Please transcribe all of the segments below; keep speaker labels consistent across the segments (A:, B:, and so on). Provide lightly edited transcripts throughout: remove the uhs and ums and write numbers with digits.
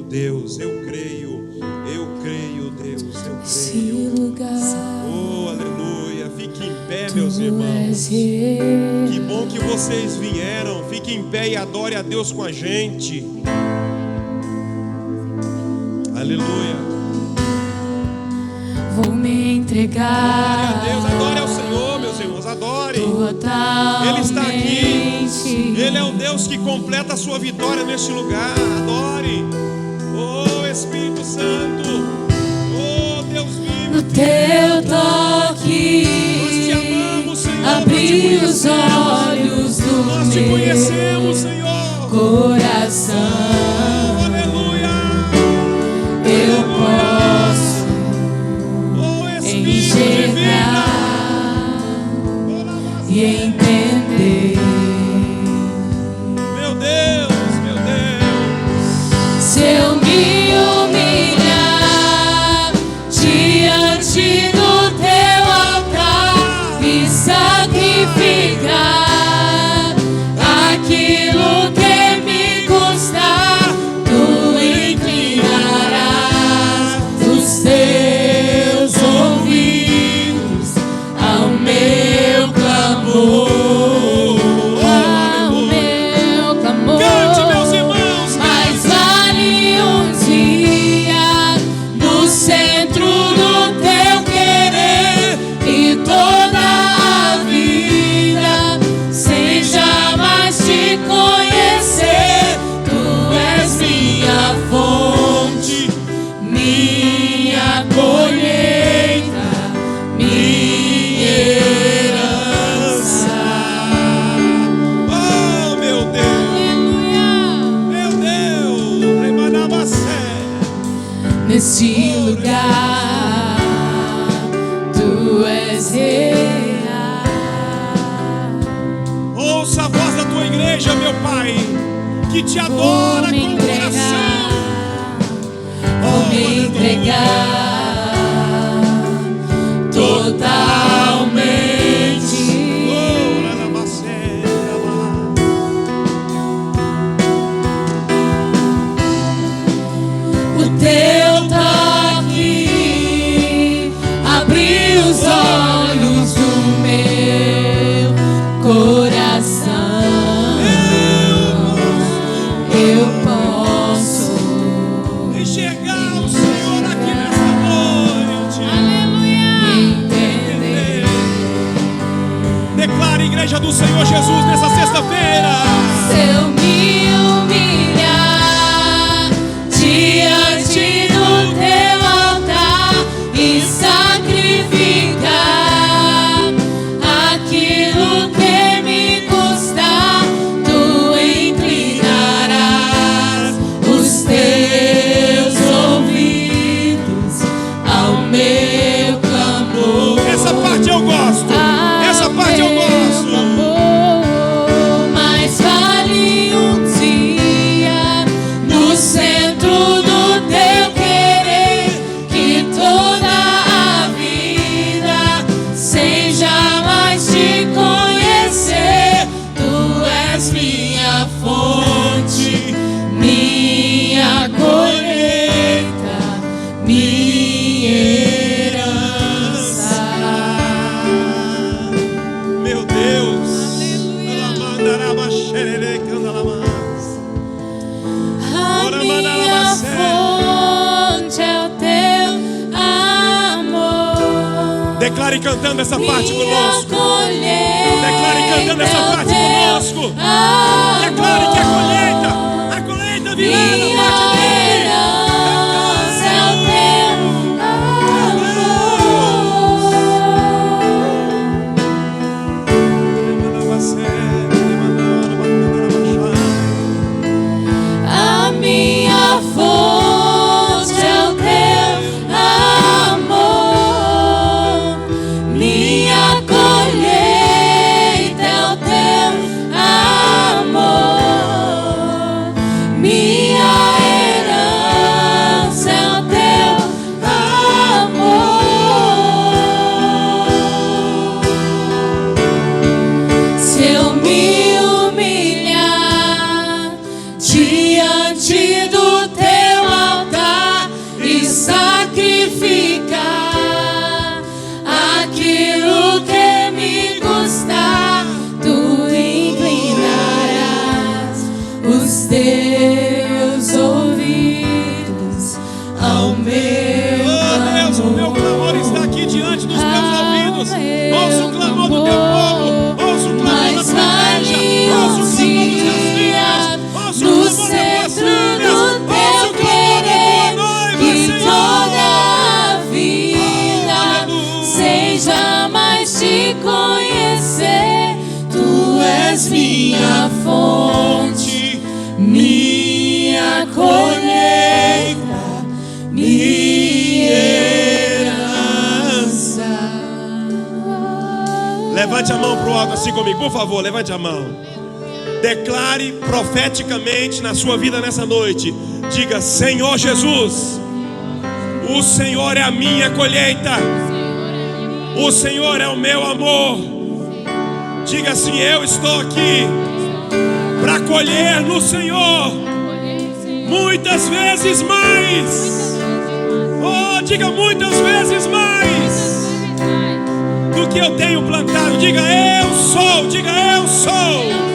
A: Deus, eu creio, Deus, eu creio.
B: Esse lugar,
A: Oh, aleluia. Fique em pé, meus irmãos. Que bom que vocês vieram. Fique em pé e adore a Deus com a gente. Aleluia.
B: vou me entregar.
A: Glória a Deus, adore ao Senhor, meus irmãos, adore.
B: Totalmente.
A: Ele está aqui. Ele é o Deus que completa a sua vitória neste lugar. Adore. Oh, Espírito Santo. Oh, Deus vivo.
B: No teu toque,
A: Nós te amamos, Senhor.
B: abri os olhos do
A: Nós te
B: meu
A: conhecemos, Senhor.
B: coração.
A: Oh, aleluia.
B: Eu posso
A: Oh, Espírito de vida.
B: enxergar
A: Oh,
B: e entender.
A: meu Deus, meu Deus.
B: Se eu me humilhar diante do teu altar e sacrificar aquilo que me custar, tu inclinarás os teus ouvidos ao meu clamor. Ao meu clamor.
A: Cante, meus irmãos.
B: Mais vale um dia no centro do teu querer e toda a vida sem jamais te conhecer. Tu és minha fonte, minha colheita, minha herança.
A: Oh, meu Deus.
B: Aleluia.
A: Meu Deus. Remanabacé.
B: Nesse lugar, tu és real.
A: Ouça a voz da tua igreja, meu Pai, que te adora
B: Vou me
A: com o
B: entregar,
A: coração.
B: vou me entregar totalmente.
A: Oh, Ranabacé,
B: O teu toque abriu os olhos do meu coração. Eu posso
A: enxergar o Senhor aqui nesta noite.
B: entender.
A: Declare, igreja do Senhor Jesus, nessa sexta-feira.
B: Se eu me humilhar diante do teu altar e sacrificar aquilo que me custar, tu inclinarás os teus ouvidos ao meu clamor.
A: Essa parte eu gosto. Essa parte eu gosto.
B: Mais vale um dia no centro do teu querer que toda a vida sem jamais te conhecer. Tu és minha fonte, minha colheita, minha herança.
A: Meu Deus.
B: A minha fonte é o teu amor.
A: Declare cantando essa parte
B: Minha
A: conosco.
B: colheita
A: Declare cantando essa
B: é o
A: parte
B: teu
A: conosco.
B: amor.
A: Declare que a colheita virá da
B: Minha
A: parte dele.
B: herança é o teu A minha fonte é o teu amor, minha colheita é o teu amor, minha herança é o teu amor. Se eu me humilhar diante do teu os teus ouvidos ao meu
A: Deus, o meu clamor está aqui diante dos teus ouvidos. Ouça o clamor do teu povo, ouça o clamor da tua igreja, ouça o clamor dos teus filhos, ouça o clamor das tuas filhas, ouça o clamor da tua noiva,
B: que
A: Senhor.
B: toda a vida seja mais te conhecer. Tu és minha fonte, minha colheita, minha herança.
A: Levante a mão para o alto assim comigo, por favor, levante a mão. Declare profeticamente na sua vida nessa noite. Diga: Senhor Jesus, o Senhor é a minha colheita, o Senhor é o meu amor. Diga assim: eu estou aqui para colher no Senhor muitas vezes mais. Oh, diga: muitas vezes mais do que eu tenho plantado. Diga: eu sou, diga: eu sou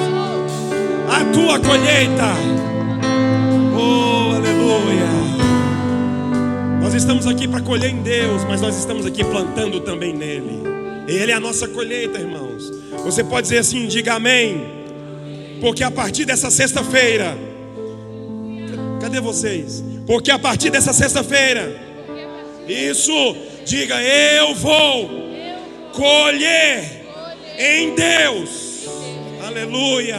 A: a tua colheita. Oh, aleluia. Nós estamos aqui para colher em Deus, mas nós estamos aqui plantando também nele. Ele é a nossa colheita, irmãos. Você pode dizer assim: diga amém. Porque a partir dessa sexta-feira, cadê vocês? Porque a partir dessa sexta-feira, isso, diga: eu vou colher em Deus. Aleluia.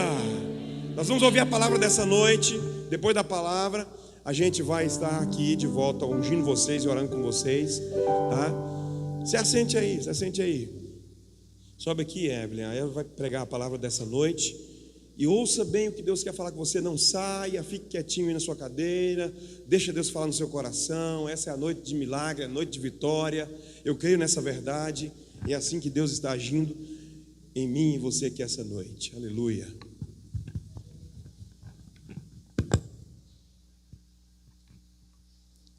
A: Nós vamos ouvir a palavra dessa noite. Depois da palavra, a gente vai estar aqui de volta, ungindo vocês e orando com vocês, tá? Se assente aí, se assente aí. Sobe aqui, Evelyn. Ela vai pregar a palavra dessa noite. E ouça bem o que Deus quer falar com você. Não saia, fique quietinho aí na sua cadeira. Deixa Deus falar no seu coração. Essa é a noite de milagre, é a noite de vitória. Eu creio nessa verdade. E é assim que Deus está agindo em mim e você aqui essa noite. Aleluia.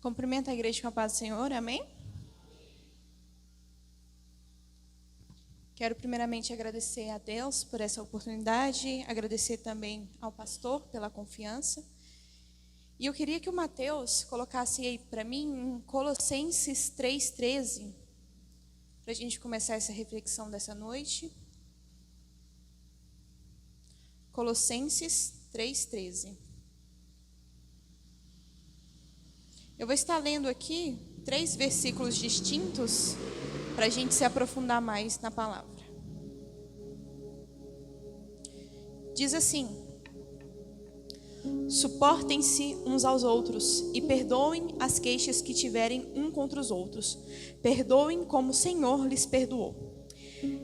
C: Cumprimento a igreja com a paz do Senhor, amém? Quero primeiramente agradecer a Deus por essa oportunidade, agradecer também ao pastor pela confiança. E eu queria que o Mateus colocasse aí para mim em Colossenses 3,13, para a gente começar essa reflexão dessa noite. Colossenses 3,13. Eu vou estar lendo aqui 3 versículos distintos para a gente se aprofundar mais na palavra. Diz assim: suportem-se uns aos outros e perdoem as queixas que tiverem um contra os outros. Perdoem como o Senhor lhes perdoou.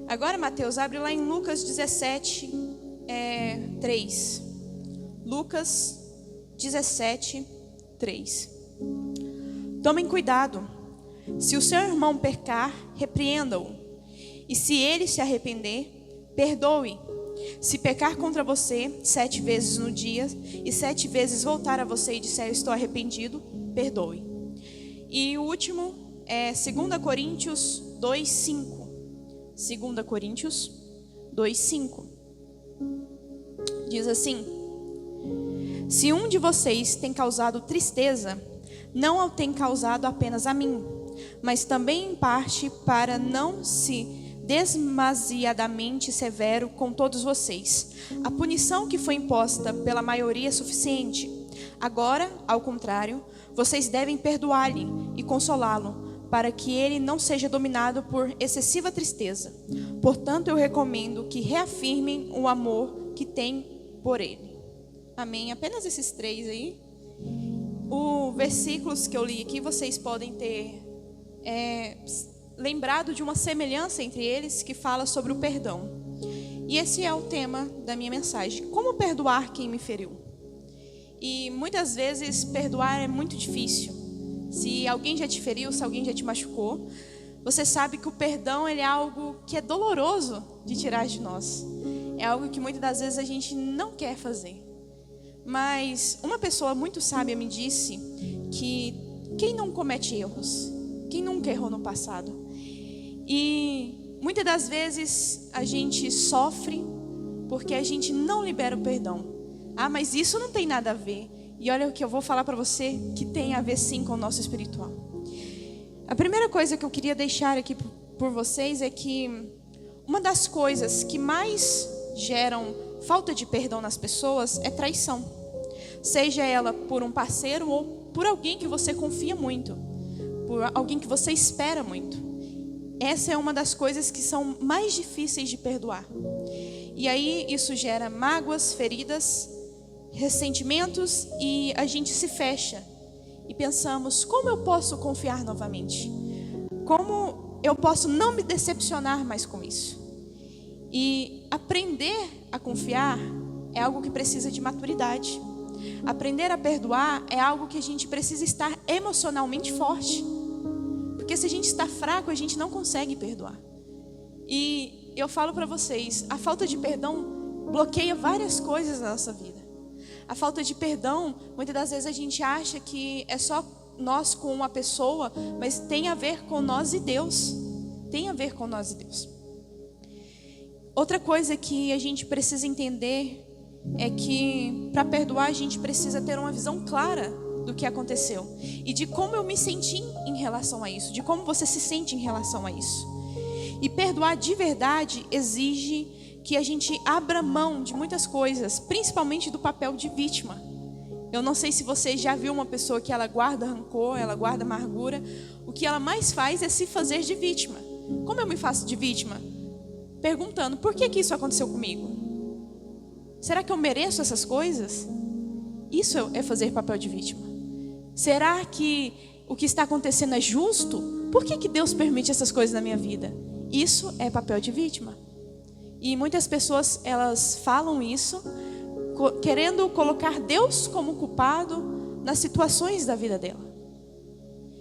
C: Agora, Mateus, abre lá em Lucas 17, 3. Lucas 17, 3. Tomem cuidado. Se o seu irmão pecar, repreenda-o. E se ele se arrepender, perdoe. Se pecar contra você 7 vezes no dia e 7 vezes voltar a você e disser: eu estou arrependido, perdoe. E o último é 2 Coríntios 2,5. 2 Coríntios 2,5. Diz assim: se um de vocês tem causado tristeza, não o tem causado apenas a mim, mas também em parte para não se demasiadamente severo com todos vocês. A punição que foi imposta pela maioria é suficiente. Agora, ao contrário, vocês devem perdoar-lhe e consolá-lo, para que ele não seja dominado por excessiva tristeza. Portanto, eu recomendo que reafirmem o amor que têm por ele. Amém? Apenas esses 3 aí. Os versículos que eu li aqui, vocês podem ter lembrado de uma semelhança entre eles que fala sobre o perdão. E esse é o tema da minha mensagem: como perdoar quem me feriu. E muitas vezes perdoar é muito difícil. Se alguém já te feriu, se alguém já te machucou, você sabe que o perdão ele é algo que é doloroso de tirar de nós. É algo que muitas das vezes a gente não quer fazer. Mas uma pessoa muito sábia me disse que quem não comete erros, quem nunca errou no passado. E muitas das vezes a gente sofre porque a gente não libera o perdão. Ah, mas isso não tem nada a ver. E olha o que eu vou falar para você que tem a ver sim com o nosso espiritual. A primeira coisa que eu queria deixar aqui por vocês é que uma das coisas que mais geram falta de perdão nas pessoas é traição. Seja ela por um parceiro ou por alguém que você confia muito, por alguém que você espera muito. Essa é uma das coisas que são mais difíceis de perdoar. E aí isso gera mágoas, feridas, ressentimentos, e a gente se fecha e pensamos: como eu posso confiar novamente? Como eu posso não me decepcionar mais com isso? E aprender a confiar é algo que precisa de maturidade. Aprender a perdoar é algo que a gente precisa estar emocionalmente forte. Porque se a gente está fraco, a gente não consegue perdoar. E eu falo para vocês, a falta de perdão bloqueia várias coisas na nossa vida. A falta de perdão, muitas das vezes a gente acha que é só nós com uma pessoa, mas tem a ver com nós e Deus. Tem a ver com nós e Deus. Outra coisa que a gente precisa entender é que para perdoar a gente precisa ter uma visão clara do que aconteceu e de como eu me senti em relação a isso, de como você se sente em relação a isso. E perdoar de verdade exige que a gente abra mão de muitas coisas, principalmente do papel de vítima. Eu não sei se você já viu uma pessoa que ela guarda rancor, ela guarda amargura. O que ela mais faz é se fazer de vítima. Como eu me faço de vítima? Perguntando: por que isso aconteceu comigo? Será que eu mereço essas coisas? Isso é fazer papel de vítima. Será que o que está acontecendo é justo? Por que Deus permite essas coisas na minha vida? Isso é papel de vítima. E muitas pessoas, elas falam isso querendo colocar Deus como culpado nas situações da vida dela.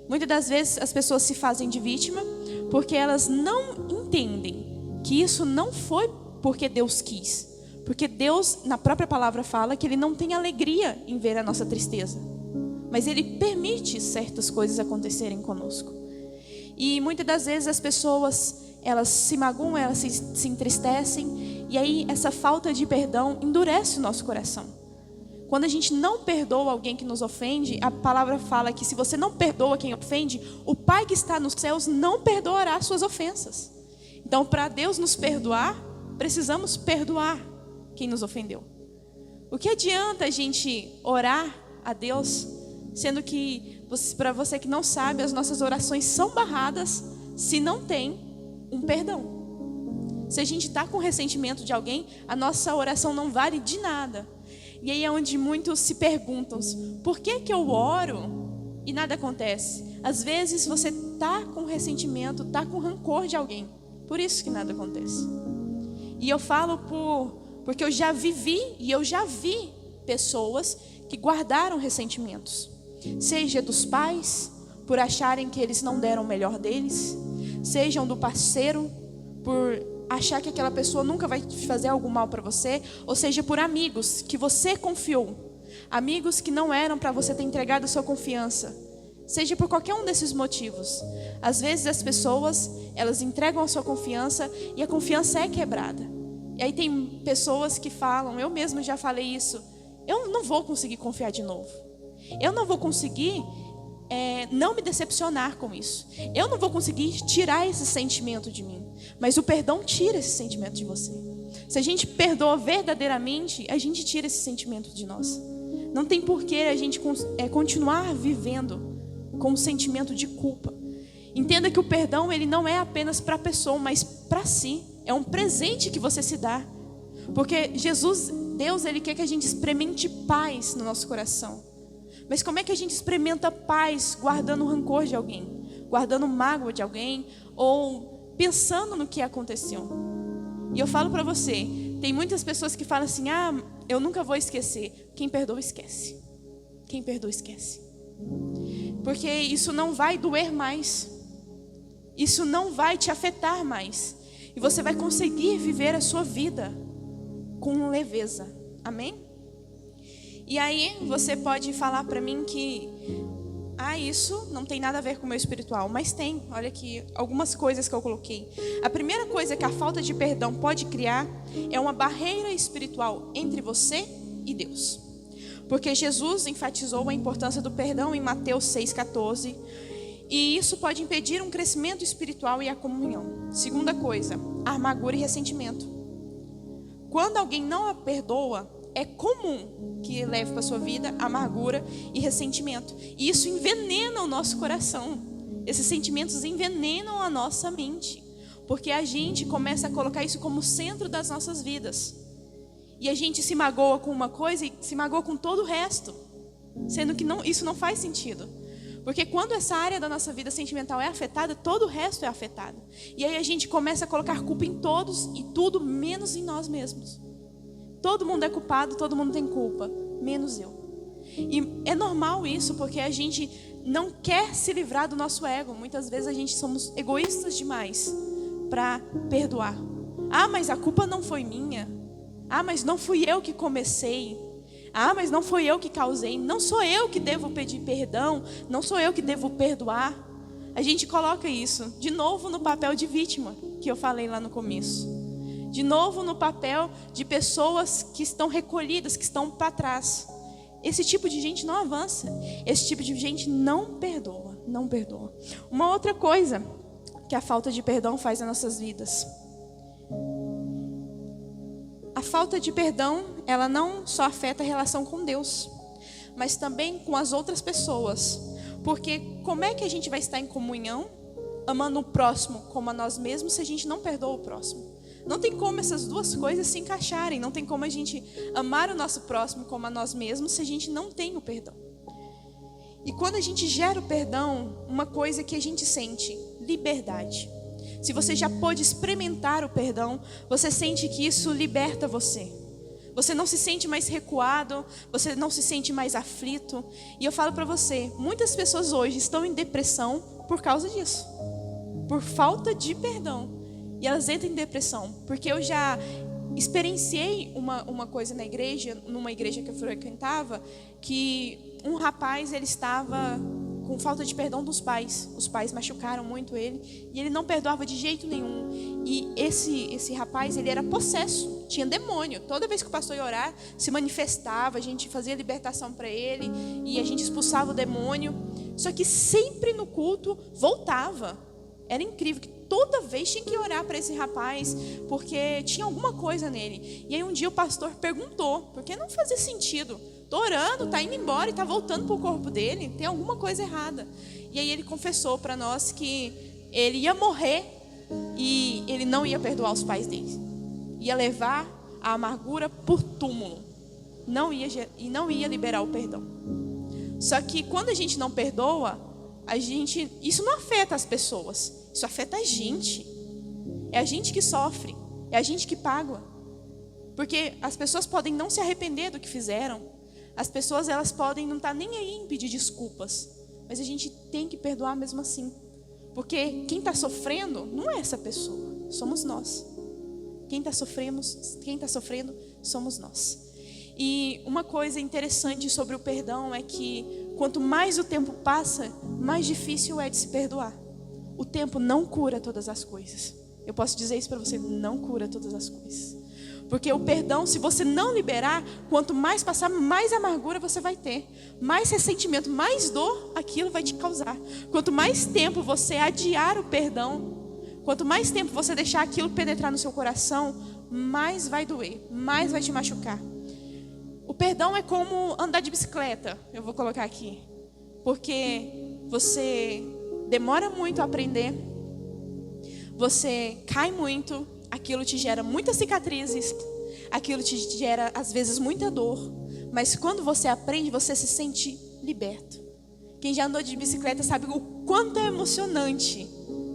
C: Muitas das vezes as pessoas se fazem de vítima porque elas não entendem que isso não foi porque Deus quis. Porque Deus, na própria palavra, fala que Ele não tem alegria em ver a nossa tristeza. Mas Ele permite certas coisas acontecerem conosco. E muitas das vezes as pessoas, elas se magoam, elas se entristecem. E aí essa falta de perdão endurece o nosso coração. Quando a gente não perdoa alguém que nos ofende, a palavra fala que se você não perdoa quem ofende, o Pai que está nos céus não perdoará as suas ofensas. Então, para Deus nos perdoar, precisamos perdoar quem nos ofendeu. O que adianta a gente orar a Deus, sendo que, para você que não sabe, as nossas orações são barradas se não tem um perdão. Se a gente está com ressentimento de alguém, a nossa oração não vale de nada. E aí é onde muitos se perguntam: por que eu oro e nada acontece? Às vezes você está com ressentimento, está com rancor de alguém, por isso que nada acontece. E eu falo porque eu já vivi e eu já vi pessoas que guardaram ressentimentos. Seja dos pais, por acharem que eles não deram o melhor deles. Sejam do parceiro, por achar que aquela pessoa nunca vai fazer algo mal para você. Ou seja, por amigos que você confiou. Amigos que não eram para você ter entregado a sua confiança. Seja por qualquer um desses motivos. Às vezes as pessoas, elas entregam a sua confiança e a confiança é quebrada. E aí tem pessoas que falam, eu mesmo já falei isso: eu não vou conseguir confiar de novo. Eu não vou conseguir não me decepcionar com isso. Eu não vou conseguir tirar esse sentimento de mim. Mas o perdão tira esse sentimento de você. Se a gente perdoa verdadeiramente, a gente tira esse sentimento de nós. Não tem porquê a gente continuar vivendo com um sentimento de culpa. Entenda que o perdão, ele não é apenas para a pessoa, mas para si. É um presente que você se dá. Porque Jesus, Deus, Ele quer que a gente experimente paz no nosso coração. Mas como é que a gente experimenta paz guardando o rancor de alguém? Guardando mágoa de alguém? Ou pensando no que aconteceu? E eu falo para você, tem muitas pessoas que falam assim: eu nunca vou esquecer. Quem perdoa, esquece. Quem perdoa, esquece. Porque isso não vai doer mais. Isso não vai te afetar mais. E você vai conseguir viver a sua vida com leveza. Amém? E aí você pode falar para mim que isso não tem nada a ver com o meu espiritual. Mas tem, olha aqui, algumas coisas que eu coloquei. A primeira coisa que a falta de perdão pode criar é uma barreira espiritual entre você e Deus. Porque Jesus enfatizou a importância do perdão em Mateus 6,14. E isso pode impedir um crescimento espiritual e a comunhão. Segunda coisa, amargura e ressentimento. Quando alguém não a perdoa, é comum que leve para a sua vida amargura e ressentimento. E isso envenena o nosso coração. Esses sentimentos envenenam a nossa mente. Porque a gente começa a colocar isso como centro das nossas vidas. E a gente se magoa com uma coisa e se magoa com todo o resto. Sendo que isso não faz sentido. Porque quando essa área da nossa vida sentimental é afetada, todo o resto é afetado. E aí a gente começa a colocar culpa em todos e tudo, menos em nós mesmos. Todo mundo é culpado, todo mundo tem culpa, menos eu. E é normal isso, porque a gente não quer se livrar do nosso ego. Muitas vezes a gente somos egoístas demais para perdoar. Ah, mas a culpa não foi minha. Ah, mas não fui eu que comecei. Ah, mas não foi eu que causei. Não sou eu que devo pedir perdão. Não sou eu que devo perdoar. A gente coloca isso de novo no papel de vítima, que eu falei lá no começo. De novo no papel de pessoas que estão recolhidas, que estão para trás. Esse tipo de gente não avança. Esse tipo de gente não perdoa. Não perdoa. Uma outra coisa que a falta de perdão faz nas nossas vidas. A falta de perdão, ela não só afeta a relação com Deus, mas também com as outras pessoas. Porque como é que a gente vai estar em comunhão, amando o próximo como a nós mesmos, se a gente não perdoa o próximo? Não tem como essas duas coisas se encaixarem. Não tem como a gente amar o nosso próximo como a nós mesmos se a gente não tem o perdão. E quando a gente gera o perdão, uma coisa que a gente sente, liberdade. Se você já pôde experimentar o perdão, você sente que isso liberta você. Você não se sente mais recuado, você não se sente mais aflito. E eu falo para você, muitas pessoas hoje estão em depressão por causa disso. Por falta de perdão. E elas entram em depressão. Porque eu já experienciei uma coisa na igreja, numa igreja que eu frequentava, que um rapaz, ele estava com falta de perdão dos pais. Os pais machucaram muito ele e ele não perdoava de jeito nenhum. E esse rapaz, ele era possesso, tinha demônio. Toda vez que o pastor ia orar, se manifestava, a gente fazia libertação para ele e a gente expulsava o demônio. Só que sempre no culto voltava. Era incrível que toda vez tinha que orar para esse rapaz, porque tinha alguma coisa nele. E aí um dia o pastor perguntou, porque não fazia sentido. Tô orando, tá indo embora e tá voltando pro corpo dele, tem alguma coisa errada. E aí ele confessou para nós que ele ia morrer e ele não ia perdoar os pais dele. Ia levar a amargura por túmulo. Não ia liberar o perdão. Só que quando a gente não perdoa, isso não afeta as pessoas, isso afeta a gente. É a gente que sofre, é a gente que paga. Porque as pessoas podem não se arrepender do que fizeram. As pessoas, elas podem não estar nem aí em pedir desculpas, mas a gente tem que perdoar mesmo assim. Porque quem está sofrendo não é essa pessoa, somos nós. Quem está sofrendo somos nós. E uma coisa interessante sobre o perdão é que quanto mais o tempo passa, mais difícil é de se perdoar. O tempo não cura todas as coisas. Eu posso dizer isso para você, não cura todas as coisas. Porque o perdão, se você não liberar, quanto mais passar, mais amargura você vai ter. Mais ressentimento, mais dor aquilo vai te causar. Quanto mais tempo você adiar o perdão, quanto mais tempo você deixar aquilo penetrar no seu coração, mais vai doer, mais vai te machucar. O perdão é como andar de bicicleta, eu vou colocar aqui. Porque você demora muito a aprender, você cai muito, aquilo te gera muitas cicatrizes, aquilo te gera às vezes muita dor, mas quando você aprende, você se sente liberto. Quem já andou de bicicleta sabe o quanto é emocionante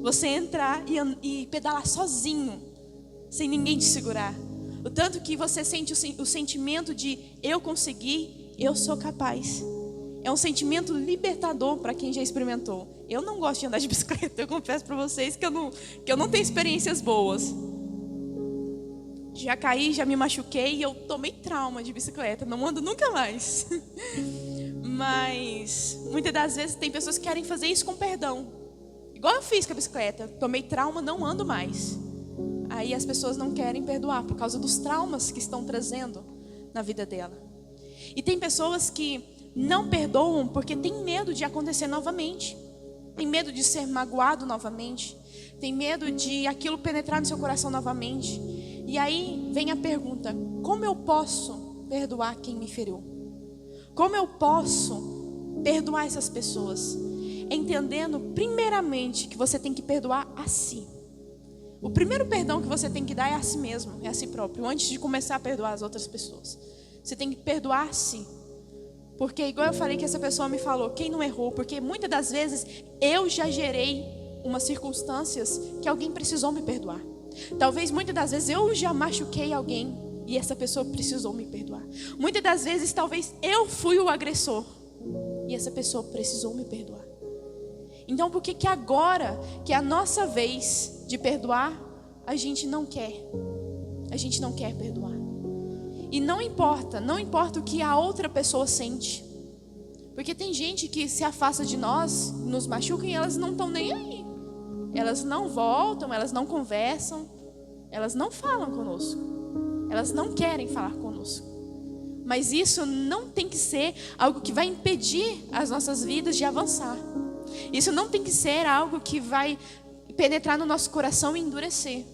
C: você entrar e pedalar sozinho, sem ninguém te segurar. O tanto que você sente o sentimento de eu consegui, eu sou capaz. É um sentimento libertador para quem já experimentou. Eu não gosto de andar de bicicleta, eu confesso para vocês que eu não tenho experiências boas. Já caí, já me machuquei e eu tomei trauma de bicicleta, não ando nunca mais. Mas muitas das vezes tem pessoas que querem fazer isso com perdão. Igual eu fiz com a bicicleta, tomei trauma, não ando mais. Aí as pessoas não querem perdoar por causa dos traumas que estão trazendo na vida dela. E tem pessoas que não perdoam porque tem medo de acontecer novamente. Tem medo de ser magoado novamente. Tem medo de aquilo penetrar no seu coração novamente. E aí vem a pergunta: como eu posso perdoar quem me feriu? Como eu posso perdoar essas pessoas? Entendendo primeiramente que você tem que perdoar a si. O primeiro perdão que você tem que dar é a si mesmo, é a si próprio, antes de começar a perdoar as outras pessoas. Você tem que perdoar a si. Porque igual eu falei que essa pessoa me falou, quem não errou? Porque muitas das vezes eu já gerei umas circunstâncias que alguém precisou me perdoar. Talvez muitas das vezes eu já machuquei alguém e essa pessoa precisou me perdoar. Muitas das vezes talvez eu fui o agressor e essa pessoa precisou me perdoar. Então por que que agora, que é a nossa vez de perdoar, a gente não quer? A gente não quer perdoar. E não importa o que a outra pessoa sente. Porque tem gente que se afasta de nós, nos machuca e elas não estão nem aí. Elas não voltam, elas não conversam, elas não falam conosco. Elas não querem falar conosco. Mas isso não tem que ser algo que vai impedir as nossas vidas de avançar. Isso não tem que ser algo que vai penetrar no nosso coração e endurecer.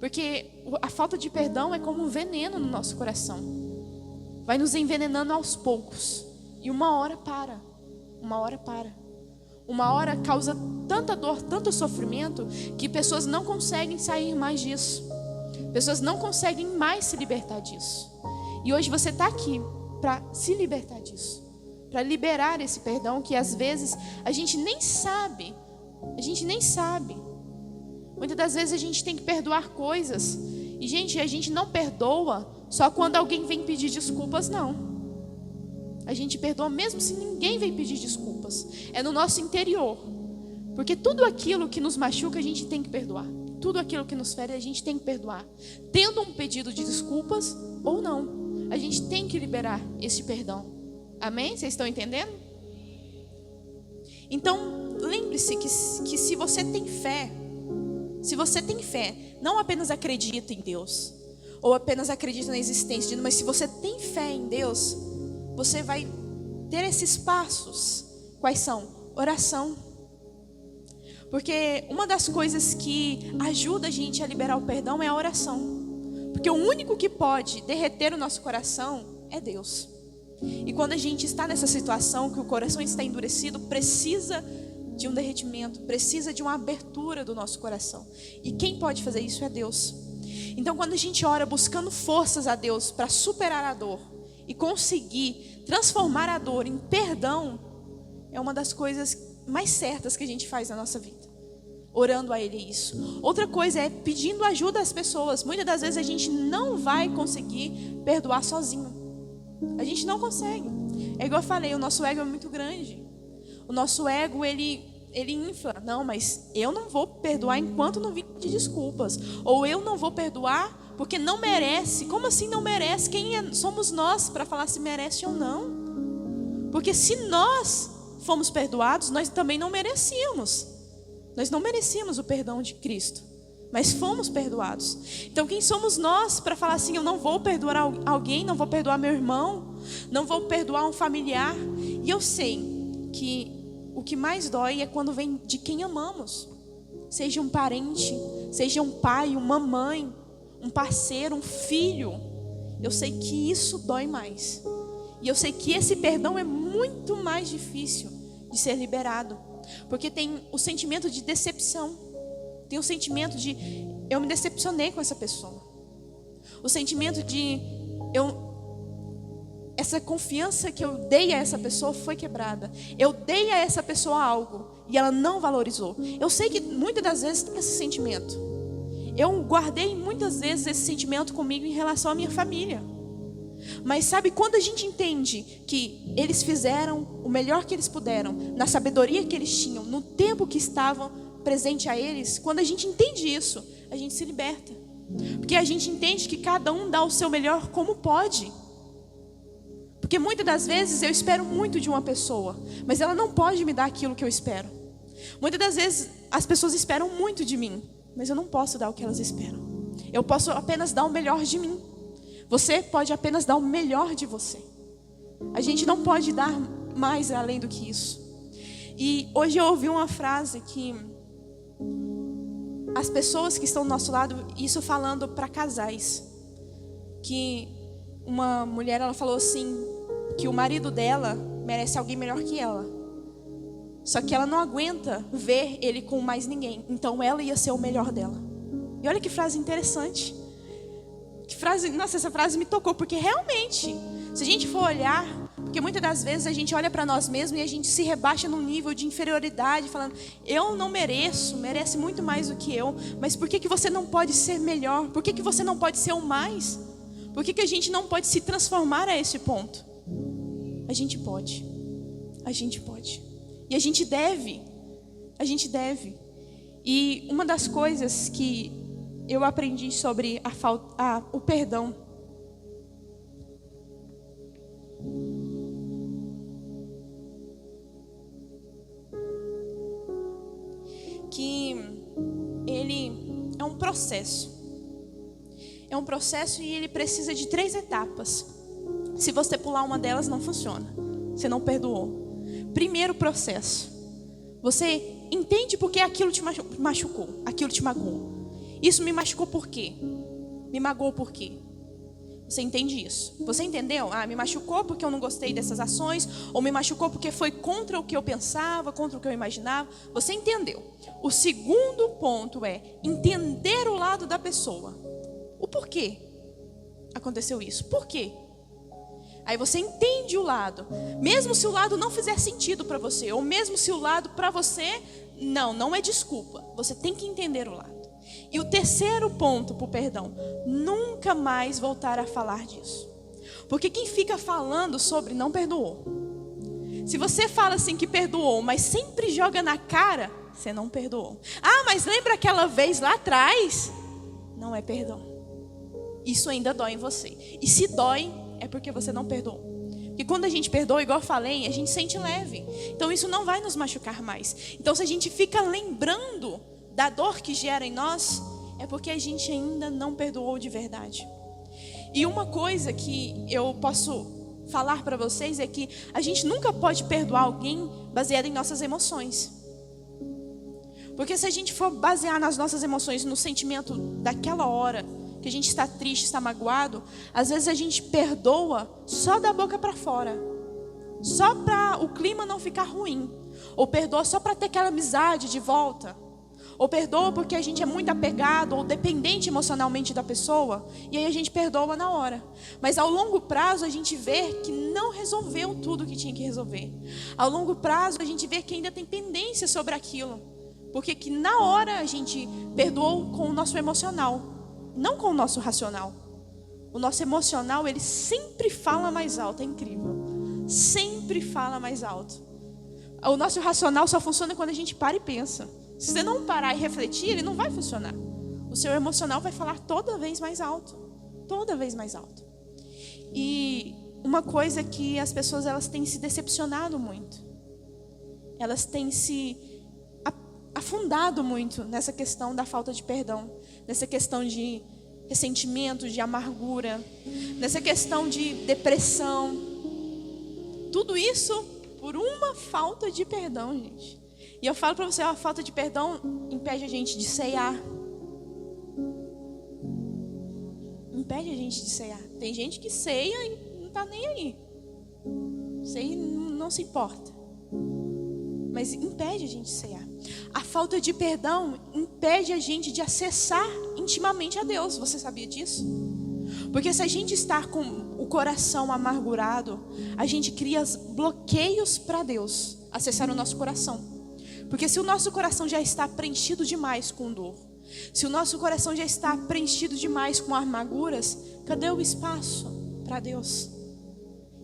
C: Porque a falta de perdão é como um veneno no nosso coração. Vai nos envenenando aos poucos. E uma hora para. Uma hora para. Uma hora causa tanta dor, tanto sofrimento, que pessoas não conseguem sair mais disso. Pessoas não conseguem mais se libertar disso. E hoje você está aqui para se libertar disso. Para liberar esse perdão que às vezes a gente nem sabe. A gente nem sabe. Muitas das vezes a gente tem que perdoar coisas. E gente, a gente não perdoa só quando alguém vem pedir desculpas, não. A gente perdoa mesmo se ninguém vem pedir desculpas. É no nosso interior. Porque tudo aquilo que nos machuca a gente tem que perdoar. Tudo aquilo que nos fere a gente tem que perdoar. Tendo um pedido de desculpas ou não. A gente tem que liberar esse perdão. Amém? Vocês estão entendendo? Então, lembre-se que se você tem fé, não apenas acredita em Deus, ou apenas acredita na existência de Deus, mas se você tem fé em Deus, você vai ter esses passos. Quais são? Oração. Porque uma das coisas que ajuda a gente a liberar o perdão é a oração. Porque o único que pode derreter o nosso coração é Deus. E quando a gente está nessa situação, que o coração está endurecido, precisa de um derretimento, precisa de uma abertura do nosso coração. E quem pode fazer isso é Deus. Então quando a gente ora buscando forças a Deus para superar a dor e conseguir transformar a dor em perdão, é uma das coisas mais certas que a gente faz na nossa vida. Orando a Ele isso. Outra coisa é pedindo ajuda às pessoas. Muitas das vezes a gente não vai conseguir perdoar sozinho. A gente não consegue. É igual eu falei, o nosso ego é muito grande. O nosso ego, ele infla. Não, mas eu não vou perdoar enquanto não vir pedir desculpas. Ou eu não vou perdoar porque não merece. Como assim não merece? Somos nós para falar se merece ou não? Porque se nós fomos perdoados, nós também não merecíamos. Nós não merecíamos o perdão de Cristo, mas fomos perdoados. Então quem somos nós para falar assim, eu não vou perdoar alguém, não vou perdoar meu irmão, não vou perdoar um familiar? E eu sei que o que mais dói é quando vem de quem amamos. Seja um parente, seja um pai, uma mãe, um parceiro, um filho. Eu sei que isso dói mais. E eu sei que esse perdão é muito mais difícil de ser liberado. Porque tem o sentimento de decepção. Tem o sentimento de eu me decepcionei com essa pessoa. O sentimento de essa confiança que eu dei a essa pessoa foi quebrada. Eu dei a essa pessoa algo e ela não valorizou. Eu sei que muitas das vezes tem esse sentimento. Eu guardei muitas vezes esse sentimento comigo em relação à minha família. Mas sabe, quando a gente entende que eles fizeram o melhor que eles puderam, na sabedoria que eles tinham, no tempo que estavam presente a eles, quando a gente entende isso, a gente se liberta. Porque a gente entende que cada um dá o seu melhor como pode. Porque muitas das vezes eu espero muito de uma pessoa, mas ela não pode me dar aquilo que eu espero. Muitas das vezes as pessoas esperam muito de mim, mas eu não posso dar o que elas esperam. Eu posso apenas dar o melhor de mim. Você pode apenas dar o melhor de você. A gente não pode dar mais além do que isso. E hoje eu ouvi uma frase que as pessoas que estão do nosso lado, isso falando para casais, que uma mulher, ela falou assim, que o marido dela merece alguém melhor que ela. Só que ela não aguenta ver ele com mais ninguém. Então ela ia ser o melhor dela. E olha que frase interessante. Que frase, nossa, essa frase me tocou, porque realmente, se a gente for olhar, porque muitas das vezes a gente olha para nós mesmos e a gente se rebaixa num nível de inferioridade, falando, eu não mereço, merece muito mais do que eu. Mas por que você não pode ser melhor? Por que você não pode ser o mais? Por que a gente não pode se transformar a esse ponto? A gente pode. A gente pode. E a gente deve. A gente deve. E uma das coisas que eu aprendi sobre o perdão, que ele é um processo. É um processo e ele precisa de 3 etapas. Se você pular uma delas, não funciona. Você não perdoou. Primeiro processo. Você entende por que aquilo te machucou, aquilo te magoou. Isso me machucou por quê? Me magoou por quê? Você entende isso? Você entendeu? Me machucou porque eu não gostei dessas ações, ou me machucou porque foi contra o que eu pensava, contra o que eu imaginava. Você entendeu? O segundo ponto é entender o lado da pessoa. O porquê aconteceu isso? Por quê? Aí você entende o lado. Mesmo se o lado não fizer sentido para você, ou mesmo se o lado para você, não é desculpa. Você tem que entender o lado. E o terceiro ponto para o perdão, nunca mais voltar a falar disso. Porque quem fica falando sobre não perdoou. Se você fala assim que perdoou, mas sempre joga na cara, você não perdoou. Mas lembra aquela vez lá atrás? Não é perdão. Isso ainda dói em você. E se dói, é porque você não perdoou. Porque quando a gente perdoa, igual eu falei, a gente sente leve. Então isso não vai nos machucar mais. Então se a gente fica lembrando da dor que gera em nós, é porque a gente ainda não perdoou de verdade. E uma coisa que eu posso falar para vocês é que a gente nunca pode perdoar alguém baseado em nossas emoções. Porque se a gente for basear nas nossas emoções, no sentimento daquela hora, que a gente está triste, está magoado, às vezes a gente perdoa só da boca para fora, só para o clima não ficar ruim, ou perdoa só para ter aquela amizade de volta, ou perdoa porque a gente é muito apegado ou dependente emocionalmente da pessoa, e aí a gente perdoa na hora. Mas ao longo prazo a gente vê que não resolveu tudo que tinha que resolver. Ao longo prazo a gente vê que ainda tem pendência sobre aquilo, porque que na hora a gente perdoou com o nosso emocional, não com o nosso racional. O nosso emocional, ele sempre fala mais alto, é incrível. Sempre fala mais alto. O nosso racional só funciona quando a gente para e pensa. Se você não parar e refletir, ele não vai funcionar. O seu emocional vai falar toda vez mais alto. Toda vez mais alto. E uma coisa que as pessoas, elas têm se decepcionado muito. Elas têm se afundado muito nessa questão da falta de perdão. Nessa questão de ressentimento, de amargura. Nessa questão de depressão. Tudo isso por uma falta de perdão, gente. E eu falo para você, a falta de perdão impede a gente de ceiar. Impede a gente de ceiar. Tem gente que ceia e não está nem aí. Ceia não se importa. Mas impede a gente de ceiar. A falta de perdão impede a gente de acessar intimamente a Deus. Você sabia disso? Porque se a gente está com o coração amargurado, a gente cria bloqueios para Deus acessar o nosso coração. Porque se o nosso coração já está preenchido demais com dor, se o nosso coração já está preenchido demais com amarguras, cadê o espaço para Deus?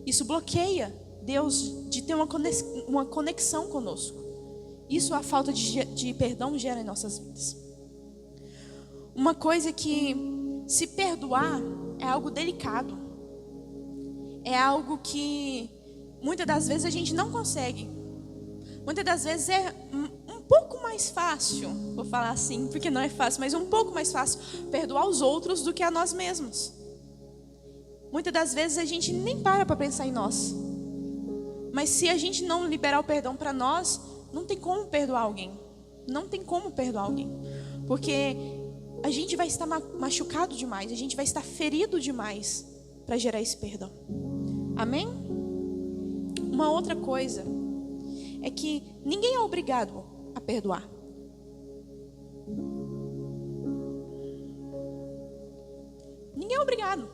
C: Isso bloqueia Deus de ter uma conexão conosco. Isso a falta de perdão gera em nossas vidas. Uma coisa que se perdoar é algo delicado. É algo que muitas das vezes a gente não consegue. Muitas das vezes é um pouco mais fácil, vou falar assim, porque não é fácil, mas um pouco mais fácil perdoar os outros do que a nós mesmos. Muitas das vezes a gente nem para pensar em nós. Mas se a gente não liberar o perdão para nós, não tem como perdoar alguém. Não tem como perdoar alguém. Porque a gente vai estar machucado demais, a gente vai estar ferido demais para gerar esse perdão. Amém? Uma outra coisa é que ninguém é obrigado a perdoar. Ninguém é obrigado.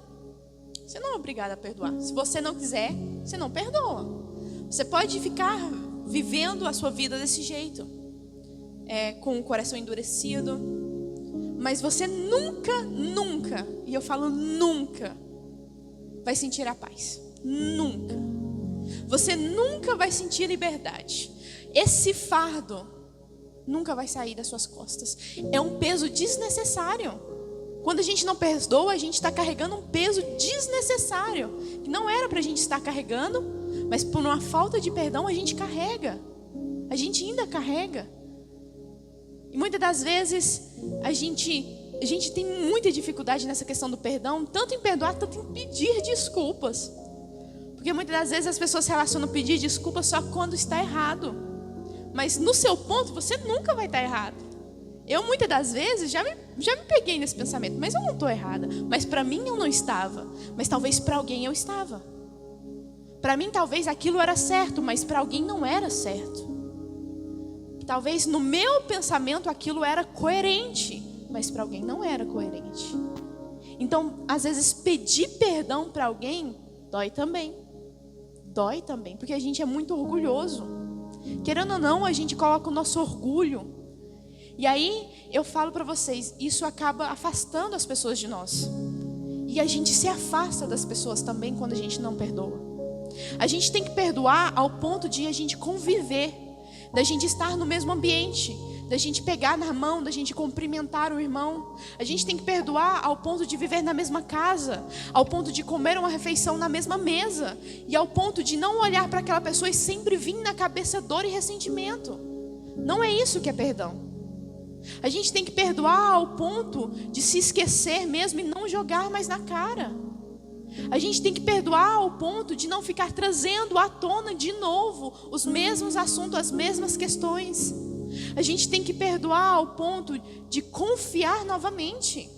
C: Você não é obrigado a perdoar. Se você não quiser, você não perdoa. Você pode ficar vivendo a sua vida desse jeito, com o coração endurecido, mas você nunca, e eu falo nunca, vai sentir a paz. Nunca. Você nunca vai sentir liberdade. Esse fardo nunca vai sair das suas costas. É um peso desnecessário. Quando a gente não perdoa, a gente está carregando um peso desnecessário, que não era para a gente estar carregando, mas por uma falta de perdão a gente carrega. A gente ainda carrega. E muitas das vezes a gente tem muita dificuldade nessa questão do perdão, tanto em perdoar, tanto em pedir desculpas. Porque muitas das vezes as pessoas relacionam pedir desculpas só quando está errado. Mas no seu ponto você nunca vai estar errado. Eu muitas das vezes já me peguei nesse pensamento, mas eu não estou errada. Mas para mim eu não estava, mas talvez para alguém eu estava. Para mim talvez aquilo era certo, mas para alguém não era certo. Talvez no meu pensamento aquilo era coerente, mas para alguém não era coerente. Então, às vezes pedir perdão para alguém dói também. Dói também, porque a gente é muito orgulhoso. Querendo ou não, a gente coloca o nosso orgulho. E aí, eu falo para vocês, isso acaba afastando as pessoas de nós. E a gente se afasta das pessoas também quando a gente não perdoa. A gente tem que perdoar ao ponto de a gente conviver, da gente estar no mesmo ambiente, da gente pegar na mão, da gente cumprimentar o irmão. A gente tem que perdoar ao ponto de viver na mesma casa, ao ponto de comer uma refeição na mesma mesa, e ao ponto de não olhar para aquela pessoa e sempre vir na cabeça dor e ressentimento. Não é isso que é perdão. A gente tem que perdoar ao ponto de se esquecer mesmo e não jogar mais na cara. A gente tem que perdoar ao ponto de não ficar trazendo à tona de novo os mesmos assuntos, as mesmas questões. A gente tem que perdoar ao ponto de confiar novamente.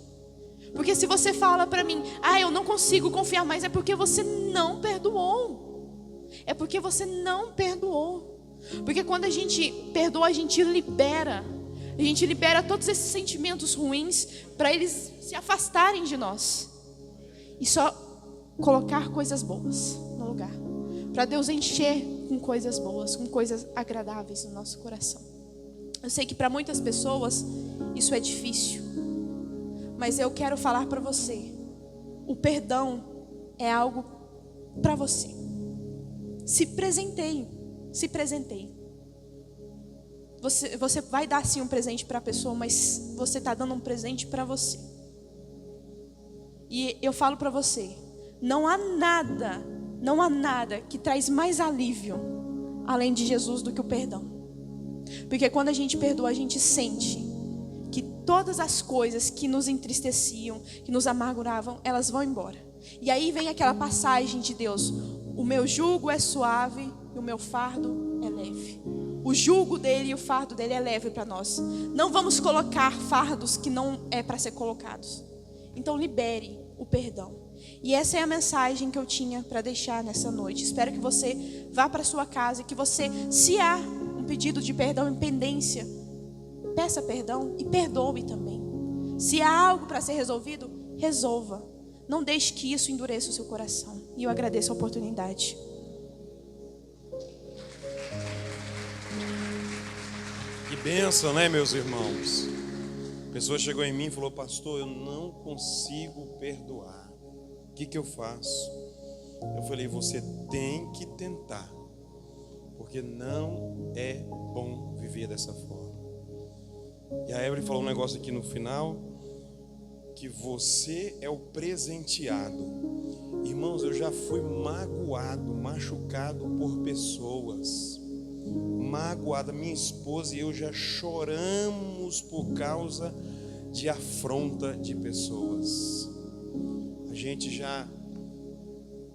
C: Porque se você fala para mim, eu não consigo confiar mais, é porque você não perdoou. É porque você não perdoou. Porque quando a gente perdoa, a gente libera. A gente libera todos esses sentimentos ruins para eles se afastarem de nós. E só colocar coisas boas no lugar. Para Deus encher com coisas boas, com coisas agradáveis no nosso coração. Eu sei que para muitas pessoas isso é difícil. Mas eu quero falar para você. O perdão é algo para você. Se presenteie. Se presenteie. Você vai dar sim um presente para a pessoa, mas você está dando um presente para você. E eu falo para você, não há nada que traz mais alívio além de Jesus do que o perdão. Porque quando a gente perdoa, a gente sente que todas as coisas que nos entristeciam, que nos amarguravam, elas vão embora. E aí vem aquela passagem de Deus: o meu jugo é suave e o meu fardo é leve. O jugo dele e o fardo dele é leve para nós. Não vamos colocar fardos que não é para ser colocados. Então libere o perdão. E essa é a mensagem que eu tinha para deixar nessa noite. Espero que você vá para sua casa e que você, se há um pedido de perdão em pendência, peça perdão e perdoe também. Se há algo para ser resolvido, resolva. Não deixe que isso endureça o seu coração. E eu agradeço a oportunidade.
A: Que bênção, né, meus irmãos? A pessoa chegou em mim e falou: pastor, eu não consigo perdoar. O que eu faço? Eu falei: você tem que tentar, porque não é bom viver dessa forma. E a Evelyn falou um negócio aqui no final, que você é o presenteado. Irmãos, eu já fui magoado, machucado por pessoas. Magoada, minha esposa e eu já choramos por causa de afronta de pessoas. A gente já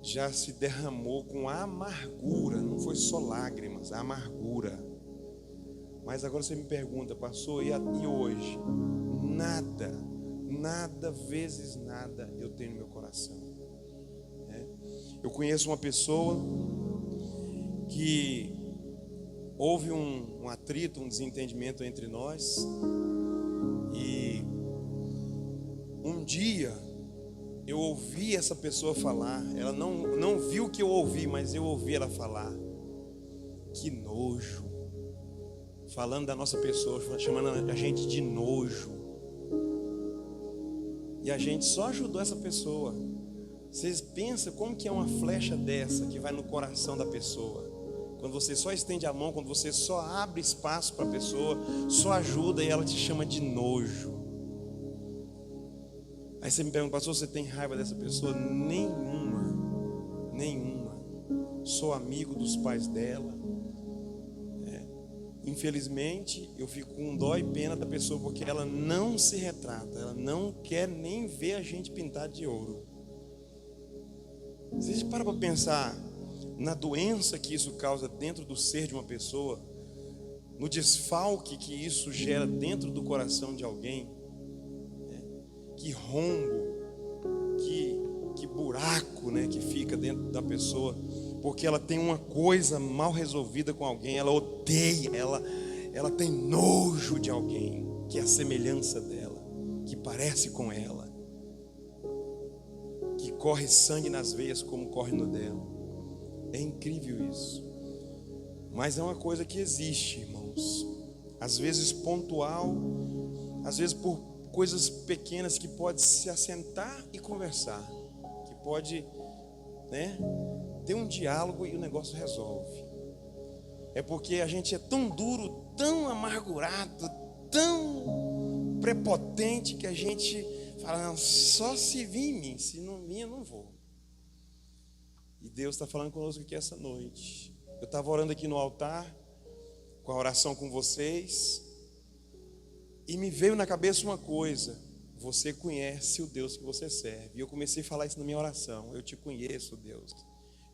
D: já se derramou com amargura, não foi só lágrimas, a amargura. Mas agora você me pergunta, pastor, e hoje? Nada vezes nada eu tenho no meu coração. Eu conheço uma pessoa que houve um atrito, um desentendimento entre nós, e um dia eu ouvi essa pessoa falar. Ela não viu o que eu ouvi, mas eu ouvi ela falar. Que nojo. Falando da nossa pessoa, chamando a gente de nojo. E a gente só ajudou essa pessoa. Vocês pensam como que é uma flecha dessa que vai no coração da pessoa? Quando você só estende a mão, quando você só abre espaço para a pessoa, só ajuda, e ela te chama de nojo. Aí você me pergunta, pastor, você tem raiva dessa pessoa? Nenhuma. Sou amigo dos pais dela. Infelizmente, eu fico com dó e pena da pessoa, porque ela não se retrata, ela não quer nem ver a gente pintado de ouro. Se a gente para pensar na doença que isso causa dentro do ser de uma pessoa, no desfalque que isso gera dentro do coração de alguém, que rombo, que buraco, que fica dentro da pessoa, porque ela tem uma coisa mal resolvida com alguém, ela odeia, ela tem nojo de alguém que é a semelhança dela, que parece com ela, que corre sangue nas veias como corre no dela. É incrível isso, mas é uma coisa que existe, irmãos, às vezes pontual, às vezes por coisas pequenas que pode se assentar e conversar, que pode, ter um diálogo e o negócio resolve. É porque a gente é tão duro, tão amargurado, tão prepotente, que a gente fala, não, só se vir em mim, se não vir eu não vou. E Deus está falando conosco aqui essa noite. Eu estava orando aqui no altar, com a oração com vocês, e me veio na cabeça uma coisa: você conhece o Deus que você serve. E eu comecei a falar isso na minha oração. Eu te conheço, Deus.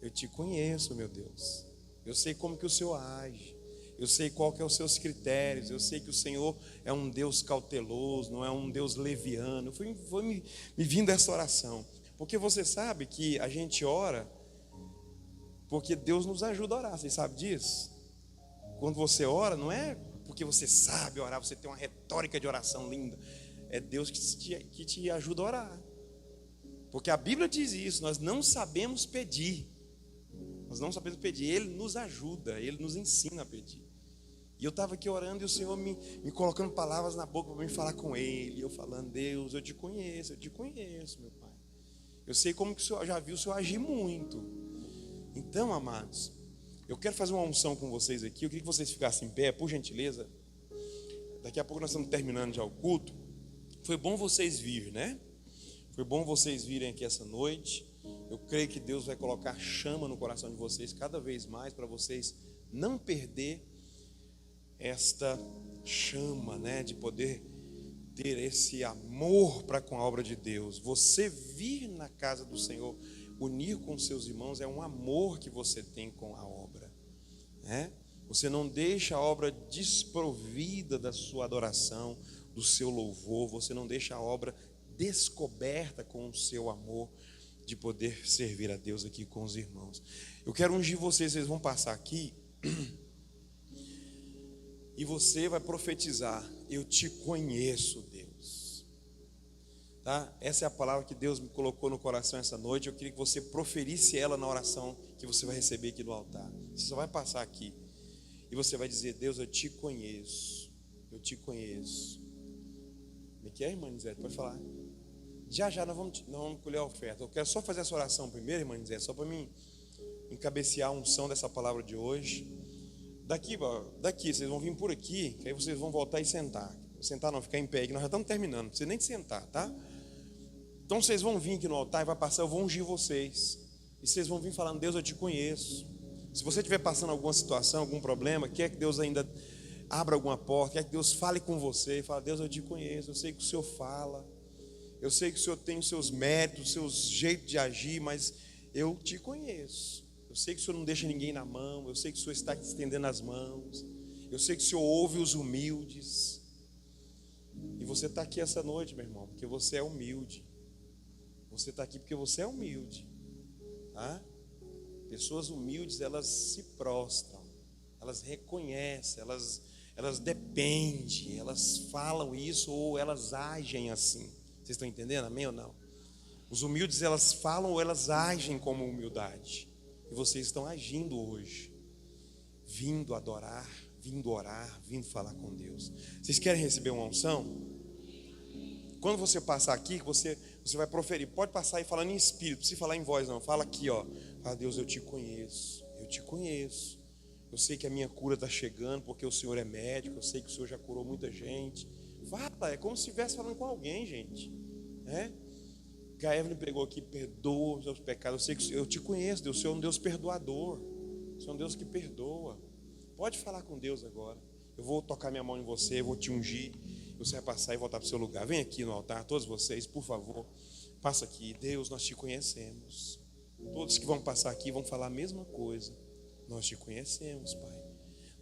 D: Eu te conheço, meu Deus. Eu sei como que o Senhor age. Eu sei qual que é os seus critérios. Eu sei que o Senhor é um Deus cauteloso, não é um Deus leviano. Foi me vindo essa oração. Porque você sabe que a gente ora porque Deus nos ajuda a orar. Você sabe disso? Quando você ora, não é porque você sabe orar, você tem uma retórica de oração linda. É Deus que te ajuda a orar. Porque a Bíblia diz isso, nós não sabemos pedir. Nós não sabemos pedir, Ele nos ajuda, Ele nos ensina a pedir. E eu estava aqui orando e o Senhor me colocando palavras na boca para me falar com Ele. E eu falando, Deus, eu te conheço, meu Pai. Eu sei como que o Senhor, já viu o Senhor agir muito. Então, amados, eu quero fazer uma unção com vocês aqui. Eu queria que vocês ficassem em pé, por gentileza. Daqui a pouco nós estamos terminando já o culto. Foi bom vocês virem, né? Foi bom vocês virem aqui essa noite. Eu creio que Deus vai colocar chama no coração de vocês cada vez mais, para vocês não perder esta chama, de poder ter esse amor para com a obra de Deus. Você vir na casa do Senhor, unir com seus irmãos, é um amor que você tem com a obra, Você não deixa a obra desprovida da sua adoração, do seu louvor. Você não deixa a obra descoberta com o seu amor de poder servir a Deus aqui com os irmãos. Eu quero ungir vocês vão passar aqui e você vai profetizar: eu te conheço, Deus. Tá? Essa é a palavra que Deus me colocou no coração essa noite. Eu queria que você proferisse ela na oração que você vai receber aqui no altar. Você só vai passar aqui e você vai dizer: Deus, eu te conheço, eu te conheço. Me quer, irmã Nizete? Pode falar. Já nós vamos colher a oferta. Eu quero só fazer essa oração primeiro, irmã Nizete, só para mim encabecear a unção dessa palavra de hoje. Daqui, vocês vão vir por aqui, que aí vocês vão voltar e sentar. Sentar não, ficar em pé, que nós já estamos terminando, não precisa nem de sentar, tá? Então vocês vão vir aqui no altar e vai passar, eu vou ungir vocês. E vocês vão vir falando: Deus, eu te conheço. Se você estiver passando alguma situação, algum problema, quer que Deus ainda abra alguma porta, quer que Deus fale com você e fala: Deus, eu te conheço, eu sei que o Senhor fala, eu sei que o Senhor tem os seus méritos, os seus jeitos de agir, mas eu te conheço. Eu sei que o Senhor não deixa ninguém na mão. Eu sei que o Senhor está te estendendo as mãos. Eu sei que o Senhor ouve os humildes. E você está aqui essa noite, meu irmão, porque você é humilde. Você está aqui porque você é humilde, tá? Pessoas humildes, elas se prostram, elas reconhecem, elas dependem, elas falam isso ou elas agem assim. Vocês estão entendendo? Amém ou não? Os humildes, elas falam ou elas agem como humildade. E vocês estão agindo hoje, vindo adorar, vindo orar, vindo falar com Deus. Vocês querem receber uma unção? Quando você passar aqui, você vai proferir. Pode passar aí falando em espírito, não precisa falar em voz não. Fala aqui, ó. Fala, Deus, eu te conheço, eu te conheço. Eu sei que a minha cura está chegando porque o Senhor é médico. Eu sei que o Senhor já curou muita gente. Fala, é como se estivesse falando com alguém, gente. A Evelyn pregou aqui, perdoa os seus pecados. Eu sei que eu te conheço, Deus. O Senhor é um Deus perdoador. O Senhor é um Deus que perdoa. Pode falar com Deus agora. Eu vou tocar minha mão em você, eu vou te ungir. Você vai passar e voltar para o seu lugar. Vem aqui no altar, todos vocês, por favor. Passa aqui. Deus, nós te conhecemos. Todos que vão passar aqui vão falar a mesma coisa. Nós te conhecemos, Pai.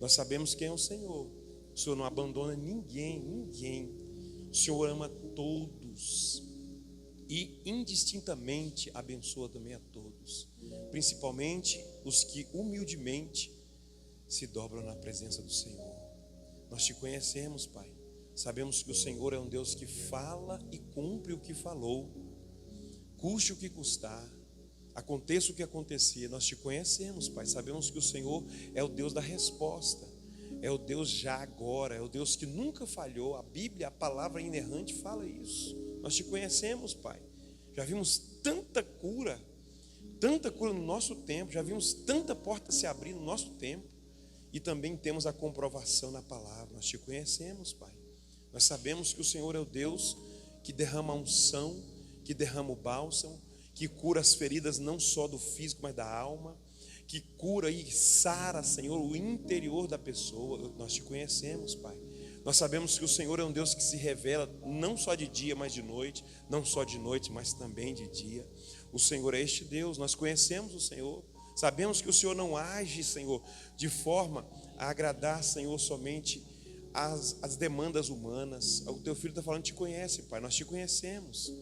D: Nós sabemos quem é o Senhor. O Senhor não abandona ninguém, ninguém. O Senhor ama todos. E indistintamente abençoa também a todos. Principalmente os que humildemente se dobram na presença do Senhor. Nós te conhecemos, Pai. Sabemos que o Senhor é um Deus que fala e cumpre o que falou. Custe o que custar. Aconteça o que acontecer. Nós te conhecemos, Pai. Sabemos que o Senhor é o Deus da resposta. É o Deus já agora. É o Deus que nunca falhou. A Bíblia, a palavra inerrante fala isso. Nós te conhecemos, Pai. Já vimos tanta cura no nosso tempo. Já vimos tanta porta se abrir no nosso tempo. E também temos a comprovação na palavra. Nós te conhecemos, Pai. Nós sabemos que o Senhor é o Deus que derrama a unção, que derrama o bálsamo, que cura as feridas não só do físico, mas da alma, que cura e sara, Senhor, o interior da pessoa. Nós te conhecemos, Pai. Nós sabemos que o Senhor é um Deus que se revela não só de dia, mas de noite, não só de noite, mas também de dia. O Senhor é este Deus, nós conhecemos o Senhor. Sabemos que o Senhor não age, Senhor, de forma a agradar, Senhor, somente as demandas humanas. O teu filho está falando, te conhece, Pai, nós te conhecemos.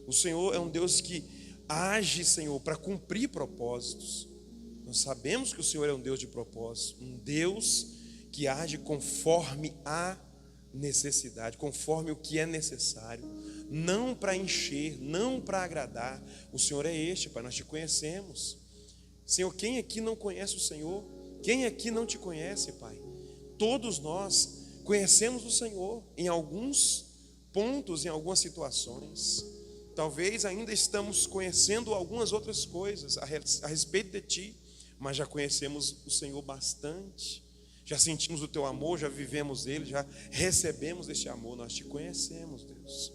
D: O Senhor é um Deus que age, Senhor, para cumprir propósitos. Nós sabemos que o Senhor é um Deus de propósitos, um Deus que age conforme a necessidade, conforme o que é necessário, não para encher, não para agradar. O Senhor é este, Pai, nós te conhecemos. Senhor, quem aqui não conhece o Senhor? Quem aqui não te conhece, Pai? Todos nós conhecemos o Senhor em alguns pontos, em algumas situações. Talvez ainda estamos conhecendo algumas outras coisas a respeito de Ti, mas já conhecemos o Senhor bastante. Já sentimos o Teu amor, já vivemos Ele, já recebemos este amor. Nós Te conhecemos, Deus.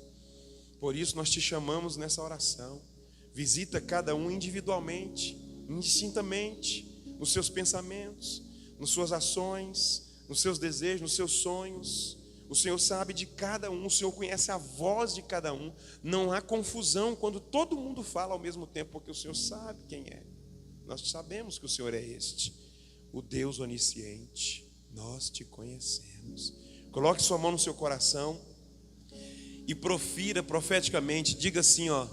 D: Por isso nós Te chamamos nessa oração. Visita cada um individualmente, indistintamente, nos seus pensamentos, nas suas ações, nos seus desejos, nos seus sonhos. O Senhor sabe de cada um, o Senhor conhece a voz de cada um. Não há confusão quando todo mundo fala ao mesmo tempo, porque o Senhor sabe quem é. Nós sabemos que o Senhor é este, o Deus onisciente. Nós te conhecemos. Coloque sua mão no seu coração e profira profeticamente. Diga assim, ó: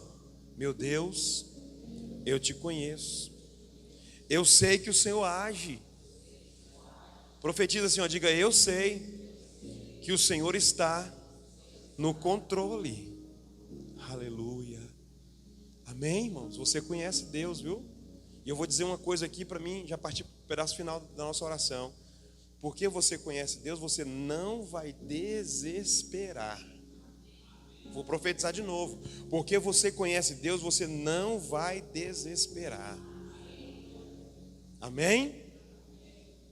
D: meu Deus, eu te conheço. Eu sei que o Senhor age. Profetiza assim, ó, diga: eu sei que o Senhor está no controle. Aleluia. Amém, irmãos? Você conhece Deus, viu? E eu vou dizer uma coisa aqui para mim, já partir para o pedaço final da nossa oração. Porque você conhece Deus, você não vai desesperar. Vou profetizar de novo. Porque você conhece Deus, você não vai desesperar. Amém?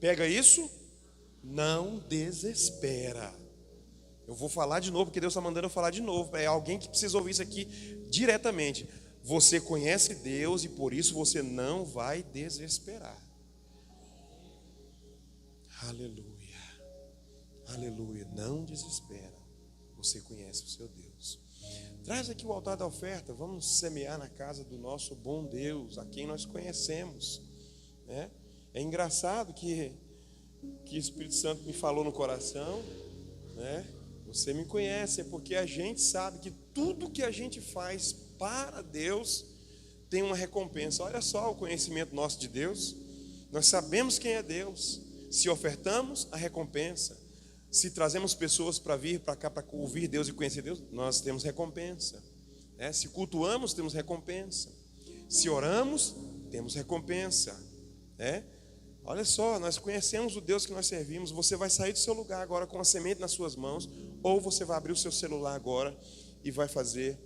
D: Pega isso? Não desespera. Eu vou falar de novo, porque Deus está mandando eu falar de novo. É alguém que precisa ouvir isso aqui diretamente. Você conhece Deus e por isso você não vai desesperar. Aleluia. Aleluia. Não desespera. Você conhece o seu Deus. Traz aqui o altar da oferta. Vamos semear na casa do nosso bom Deus, a quem nós conhecemos, né? É engraçado que o Espírito Santo me falou no coração, né? Você me conhece, é porque a gente sabe que tudo que a gente faz para Deus tem uma recompensa. Olha só o conhecimento nosso de Deus. Nós sabemos quem é Deus. Se ofertamos, a recompensa. Se trazemos pessoas para vir para cá para ouvir Deus e conhecer Deus, nós temos recompensa, né? Se cultuamos, temos recompensa. Se oramos, temos recompensa, né? Olha só, nós conhecemos o Deus que nós servimos. Você vai sair do seu lugar agora com a semente nas suas mãos, ou você vai abrir o seu celular agora e vai fazer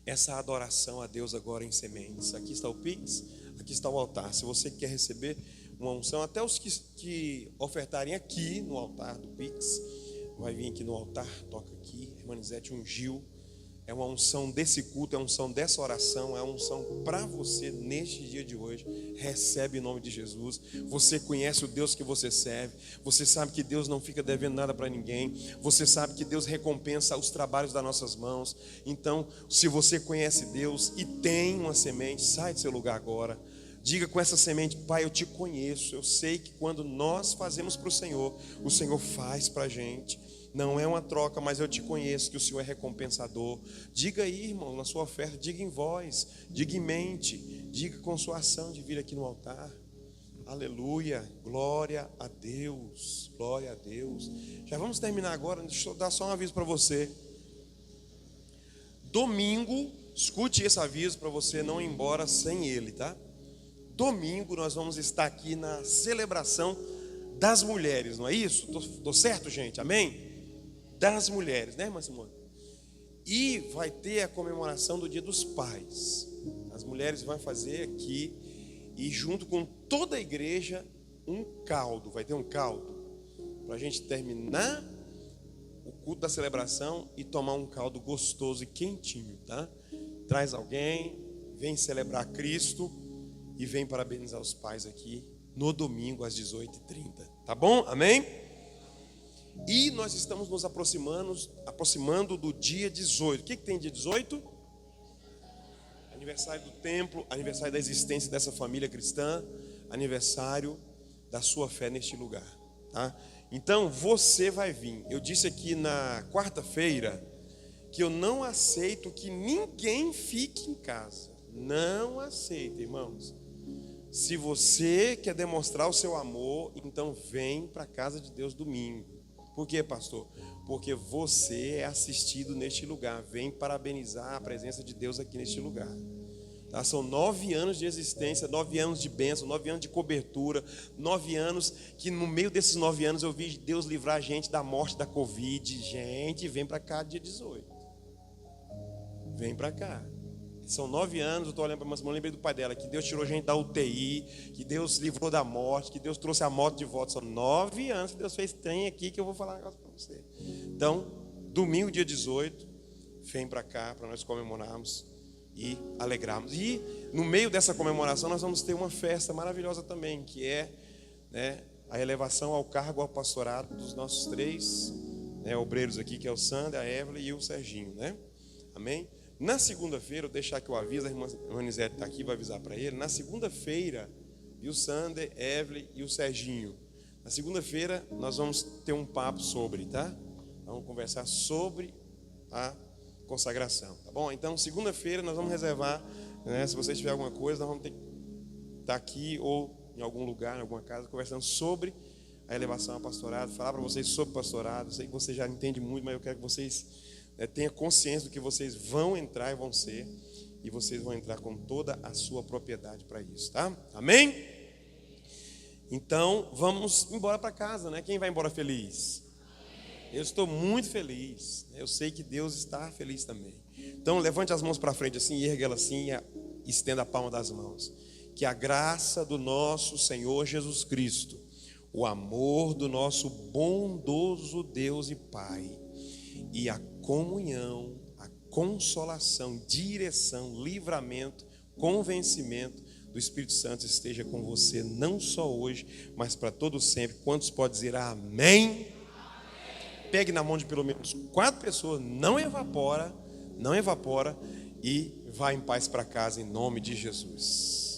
D: essa adoração a Deus agora em sementes. Aqui está o Pix, aqui está o altar. Se você quer receber uma unção, até os que ofertarem aqui no altar do Pix, vai vir aqui no altar, toca aqui, irmã Nizete ungiu. É uma unção desse culto, é uma unção dessa oração, é uma unção para você neste dia de hoje. Recebe em nome de Jesus. Você conhece o Deus que você serve. Você sabe que Deus não fica devendo nada para ninguém. Você sabe que Deus recompensa os trabalhos das nossas mãos. Então, se você conhece Deus e tem uma semente, sai do seu lugar agora. Diga com essa semente: Pai, eu te conheço. Eu sei que quando nós fazemos para o Senhor faz para a gente. Não é uma troca, mas eu te conheço, que o Senhor é recompensador. Diga aí, irmão, na sua oferta, diga em voz, diga em mente, diga com sua ação de vir aqui no altar. Aleluia, glória a Deus, glória a Deus. Já vamos terminar agora, deixa eu dar só um aviso para você. Domingo, escute esse aviso para você não ir embora sem ele, tá? Domingo nós vamos estar aqui na celebração das mulheres, não é isso? Tô certo, gente? Amém? Das mulheres, né, irmã Simone? E vai ter a comemoração do Dia dos Pais. As mulheres vão fazer aqui, e junto com toda a igreja, um caldo. Vai ter um caldo para a gente terminar o culto da celebração e tomar um caldo gostoso e quentinho, tá? Traz alguém, vem celebrar Cristo e vem parabenizar os pais aqui no domingo às 18h30, tá bom? Amém? E nós estamos nos aproximando do dia 18. O que tem dia 18? Aniversário do templo, aniversário da existência dessa família cristã, aniversário da sua fé neste lugar, tá? Então você vai vir. Eu disse aqui na quarta-feira que eu não aceito que ninguém fique em casa. Não aceito, irmãos. Se você quer demonstrar o seu amor, então vem para a casa de Deus domingo. Por quê, pastor? Porque você é assistido neste lugar. Vem parabenizar a presença de Deus aqui neste lugar. Tá? São 9 anos de existência, 9 anos de bênção, 9 anos de cobertura, 9 anos que no meio desses 9 anos eu vi Deus livrar a gente da morte da Covid. Gente, vem para cá dia 18. Vem para cá. São 9 anos, eu estou olhando para uma irmã, lembrei do pai dela, que Deus tirou a gente da UTI, que Deus livrou da morte, que Deus trouxe a moto de volta. São 9 anos que Deus fez trem aqui, que eu vou falar um negócio para você. Então, domingo, dia 18, vem para cá, para nós comemorarmos e alegrarmos. E no meio dessa comemoração nós vamos ter uma festa maravilhosa também, que é, né, a elevação ao cargo, ao pastorado dos nossos 3, né, obreiros aqui, que é o Sander, a Evelyn e o Serginho, né? Amém? Na segunda-feira, eu deixar que eu aviso, a irmã Nizete está aqui, vai avisar para ele. Na segunda-feira, e o Sander, Evelyn e o Serginho. Na segunda-feira, nós vamos ter um papo sobre, tá? Vamos conversar sobre a consagração, tá bom? Então, segunda-feira, nós vamos reservar, né? Se você tiver alguma coisa, nós vamos ter que estar aqui ou em algum lugar, em alguma casa, conversando sobre a elevação ao pastorado, falar para vocês sobre pastorado. Sei que você já entende muito, mas eu quero que vocês tenha consciência do que vocês vão entrar e vão ser, e vocês vão entrar com toda a sua propriedade para isso, tá? Amém? Então, vamos embora para casa, né? Quem vai embora feliz? Eu estou muito feliz. Eu sei que Deus está feliz também. Então, levante as mãos para frente assim, ergue ela assim e estenda a palma das mãos. Que a graça do nosso Senhor Jesus Cristo, o amor do nosso bondoso Deus e Pai, e a comunhão, a consolação, direção, livramento, convencimento do Espírito Santo esteja com você, não só hoje, mas para todo sempre. Quantos podem dizer amém? Pegue na mão de pelo menos 4 pessoas, não evapora, não evapora, e vá em paz para casa em nome de Jesus.